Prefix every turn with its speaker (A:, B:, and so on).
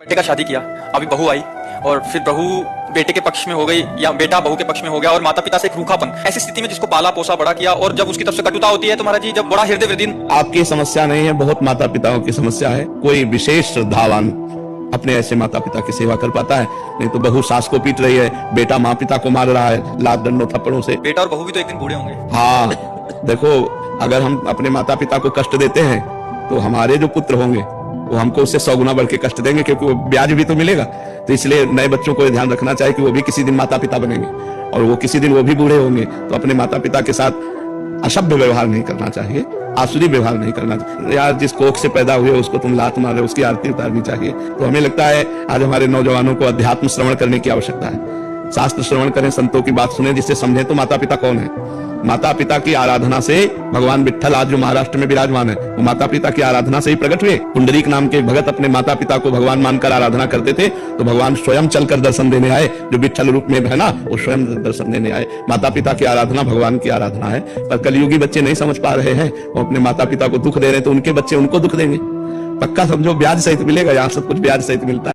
A: बेटे का शादी किया, अभी बहू आई और फिर बहू बेटे के पक्ष में हो गई या बेटा बहू के पक्ष में हो गया और माता पिता से एक रूखापन, ऐसी स्थिति में जिसको पाला पोसा बड़ा किया और जब उसकी तरफ से कटुता होती है तो महाराज जी जब बड़ा हृदय वृद्धि।
B: आपकी समस्या नहीं है, बहुत माता पिताओं की समस्या है। कोई विशेष श्रद्धावान अपने ऐसे माता पिता की सेवा कर पाता है, नहीं तो बहू सास को पीट रही है, बेटा माँ पिता को मार रहा है लात डंडों थप्पड़ों से।
A: बेटा और बहू भी तो एक दिन बूढ़े होंगे।
B: हाँ देखो, अगर हम अपने माता पिता को कष्ट देते हैं तो हमारे जो पुत्र होंगे वो हमको उससे 100 गुना बढ़ के कष्ट देंगे, क्योंकि वो ब्याज भी तो मिलेगा। तो इसलिए नए बच्चों को ध्यान रखना चाहिए कि वो भी किसी दिन माता पिता बनेंगे और वो किसी दिन वो भी बूढ़े होंगे, तो अपने माता पिता के साथ असभ्य व्यवहार नहीं करना चाहिए, आसुरी व्यवहार नहीं करना चाहिए। यार जिस कोख से पैदा हुए उसको तुम लात मारे, उसकी आरती उतारनी चाहिए। तो हमें लगता है आज हमारे नौजवानों को अध्यात्म श्रवण करने की आवश्यकता है, शास्त्र श्रवण करें, संतों की बात सुने, जिससे समझे तो माता पिता कौन है। माता पिता की आराधना से भगवान विट्ठल आज जो महाराष्ट्र में विराजमान है वो माता पिता की आराधना से ही प्रकट हुए। पुंडरीक नाम के भगत अपने माता पिता को भगवान मानकर आराधना करते थे, तो भगवान स्वयं चलकर दर्शन देने आए, जो विट्ठल रूप में है ना, वो स्वयं दर्शन देने आए। माता पिता की आराधना भगवान की आराधना है, पर कलयुगी बच्चे नहीं समझ पा रहे हैं, वो अपने माता पिता को दुख दे रहे हैं, तो उनके बच्चे उनको दुख देंगे। पक्का समझो, ब्याज सहित मिलेगा, यहाँ सब कुछ ब्याज सहित मिलता है।